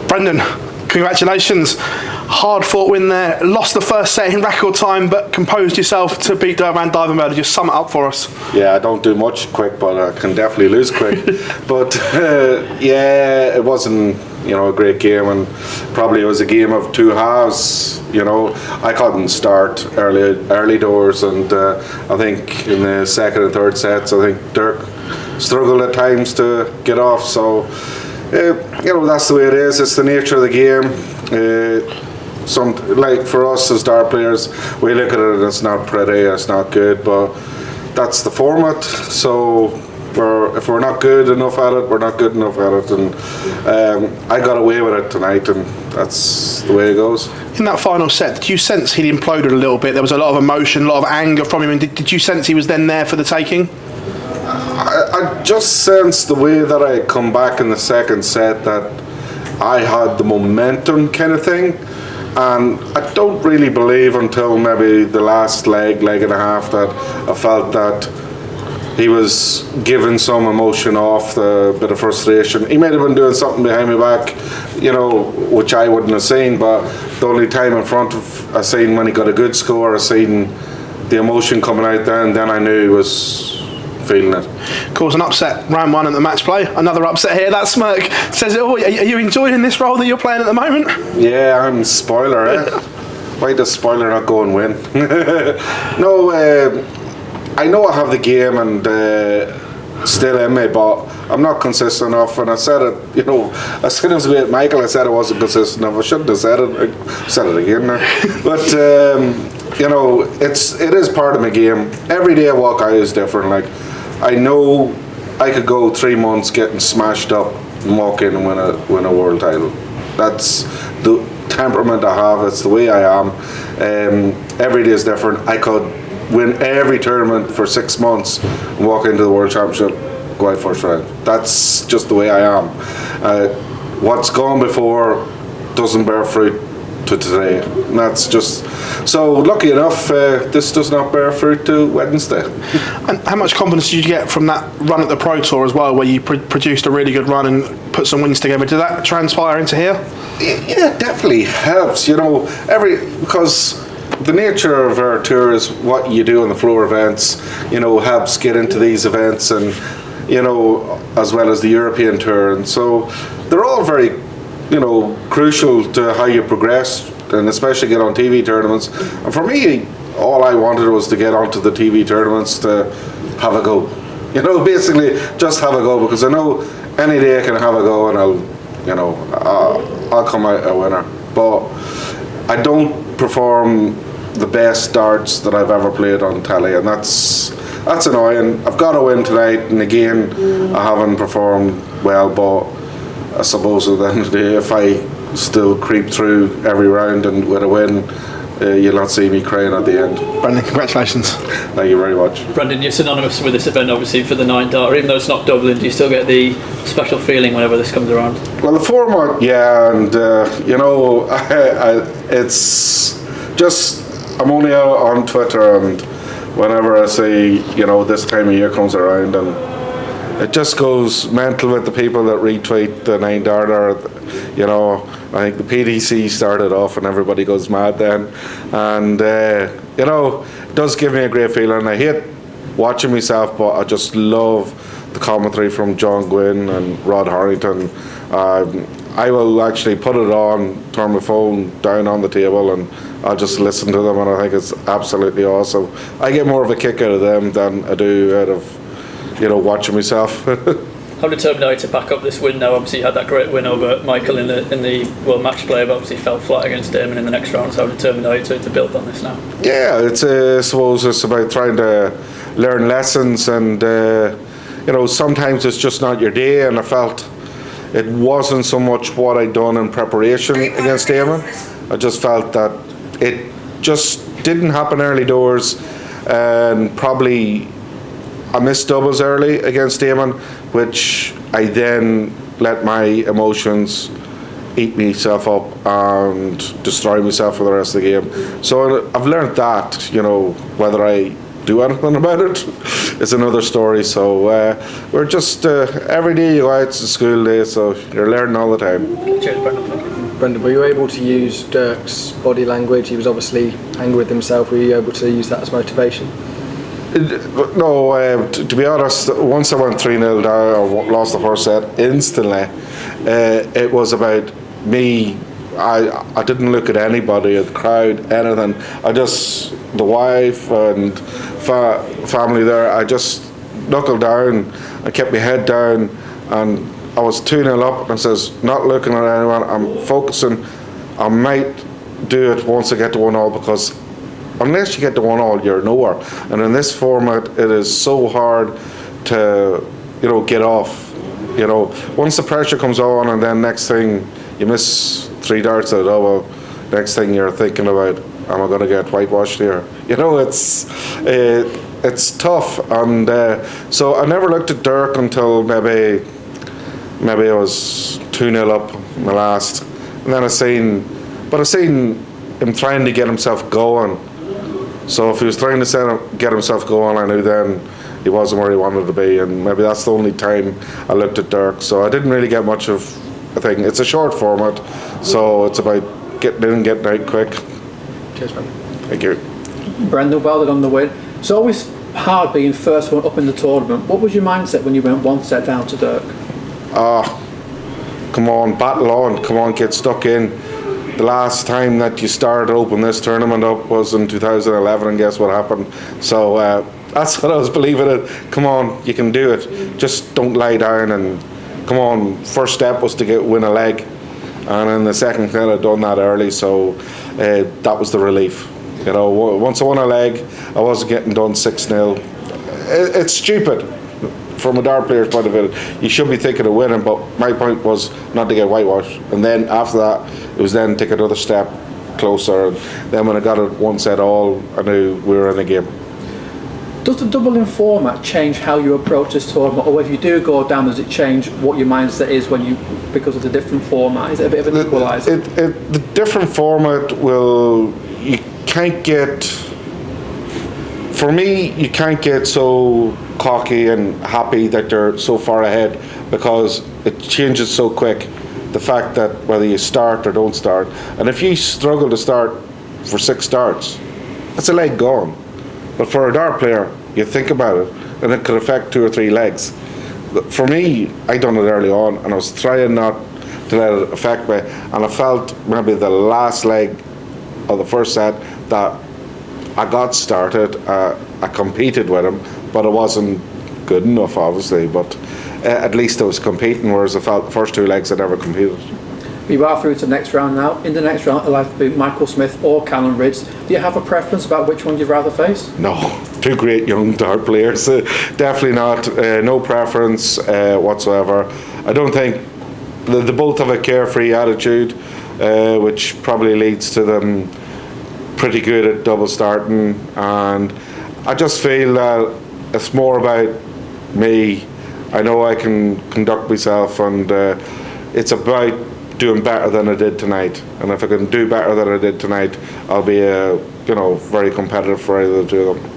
Brendan, congratulations. Hard fought win there. Lost the first set in record time, but composed yourself to beat Dirk van Duijvenbode. Just sum it up for us. Yeah, I don't do much quick, but I can definitely lose quick. But yeah, it wasn't a great game, and probably it was a game of two halves. I couldn't start early doors, and I think in the second and third sets, I think Dirk struggled at times to get off. So that's the way it is. It's the nature of the game. Like for us as dart players, we look at it and it's not pretty, it's not good, but that's the format. So if we're not good enough at it, we're not good enough at it, and I got away with it tonight, and that's the way it goes. In that final set, did you sense he'd imploded a little bit? There was a lot of emotion, a lot of anger from him, and did you sense he was then there for the taking? I just sensed the way that I come back in the second set that I had the momentum kind of thing. And I don't really believe until maybe the last leg and a half that I felt that he was giving some emotion off, the bit of frustration. He might have been doing something behind my back, which I wouldn't have seen, but the only time in front of I seen when he got a good score, I seen the emotion coming out there, and then I knew he was feeling it. Caused an upset round one at the match play. Another upset here. That smirk says it all. Are you enjoying this role that you're playing at the moment? Yeah, I'm spoiler. Why does spoiler not go and win? No, I know I have the game and still in me, but I'm not consistent enough. And I said it, as soon as we hit Michael, I said I wasn't consistent enough. I shouldn't have said it. I said it again now. But it is part of my game. Every day I walk out is different. Like, I know I could go 3 months getting smashed up and walk in and win a world title. That's the temperament I have. That's the way I am. Every day is different. I could win every tournament for 6 months and walk into the World Championship, go out first round. That's just the way I am. What's gone before doesn't bear fruit to today. And that's just so. Lucky enough, this does not bear fruit to Wednesday. And how much confidence did you get from that run at the Pro Tour as well, where you produced a really good run and put some wins together? Did that transpire into here? Yeah, it definitely helps. Because the nature of our tour is what you do on the floor events. Helps get into these events, and as well as the European tour, and so they're all very crucial to how you progress, and especially get on TV tournaments. And for me, all I wanted was to get onto the TV tournaments to have a go. Basically just have a go, because I know any day I can have a go and I'll come out a winner. But I don't perform the best darts that I've ever played on telly, and that's annoying. I've got to win tonight, and again, I haven't performed well, but I suppose at the end of the day, if I still creep through every round and with a win, you'll not see me crying at the end. Brendan, congratulations. Thank you very much. Brendan, you're synonymous with this event, obviously, for the 9 dart. Even though it's not Dublin, do you still get the special feeling whenever this comes around? Well, the format, yeah, and it's just, I'm only out on Twitter, and whenever I see this time of year comes around, and it just goes mental with the people that retweet the 9 darter. I think the PDC started off and everybody goes mad then, and it does give me a great feeling. I hate watching myself, but I just love the commentary from John Gwynn and Rod Harrington. I will actually put it on, turn my phone down on the table, and I'll just listen to them, and I think it's absolutely awesome. I get more of a kick out of them than I do out of watching myself. How determined are you to back up this win now? Obviously you had that great win over Michael in the World Match Play, but obviously fell flat against Damon in the next round. So how determined are you to build on this now? Yeah, it's I suppose it's about trying to learn lessons, and sometimes it's just not your day, and I felt it wasn't so much what I'd done in preparation against Damon. I just felt that it just didn't happen early doors, and probably I missed doubles early against Damon, which I then let my emotions eat myself up and destroy myself for the rest of the game. So I've learned that, whether I do anything about it, is another story. So we're just every day you go out, it's a school day, so you're learning all the time. Cheers, Brendan. Brendan, were you able to use Dirk's body language? He was obviously angry with himself. Were you able to use that as motivation? No, to be honest, once I went 3-0 down or lost the first set instantly, it was about me. I didn't look at anybody, at the crowd, anything. The wife and family there, I just knuckled down. I kept my head down, and I was 2-0 up, and says, not looking at anyone, I'm focusing. I might do it once I get to 1-all, because unless you get to 1-all, you're nowhere. And in this format, it is so hard to, get off. Once the pressure comes on, and then next thing you miss 3 darts at a double, next thing you're thinking about, am I going to get whitewashed here? It's tough, and so I never looked at Dirk until maybe I was 2-0 up in the last, and then I seen him trying to get himself going. So if he was trying to get himself going, I knew then he wasn't where he wanted to be, and maybe that's the only time I looked at Dirk. So I didn't really get much of a thing. It's a short format, so it's about getting in and getting out quick. Cheers, Brendan. Thank you. Brendan, well done on the win. It's always hard being first one up in the tournament. What was your mindset when you went 1 set down to Dirk? Come on, battle on. Come on, get stuck in. The last time that you started open this tournament up was in 2011, and guess what happened? So that's what I was believing in. Come on, you can do it. Just don't lie down, and come on. First step was to win a leg, and in the second set I'd done that early, so that was the relief. Once I won a leg, I wasn't getting done 6-0. It's stupid. From a dart player's point of view, you should be thinking of winning, but my point was not to get whitewashed. And then after that, it was then take another step closer. And then when I got it 1 set all, I knew we were in the game. Does the doubling format change how you approach this tournament, or if you do go down, does it change what your mindset is because of the different format? Is it a bit of an equaliser? The different format you can't get. For me, you can't get so cocky and happy that you're so far ahead, because it changes so quick. The fact that whether you start or don't start, and if you struggle to start for 6 darts, that's a leg gone. But for a dart player, you think about it, and it could affect 2 or 3 legs. For me, I done it early on, and I was trying not to let it affect me, and I felt maybe the last leg of the first set that I got started, I competed with him, but I wasn't good enough, obviously, but at least I was competing, whereas I felt the first 2 legs I never competed. We are through to the next round now. In the next round, it'll either be Michael Smith or Callum Ridge. Do you have a preference about which one you'd rather face? No, 2 great young dart players. Definitely not. No preference whatsoever. I don't think they both have a carefree attitude, which probably leads to them pretty good at double starting, and I just feel that it's more about me. I know I can conduct myself, and it's about doing better than I did tonight. And if I can do better than I did tonight, I'll be very competitive for either of the 2 of them.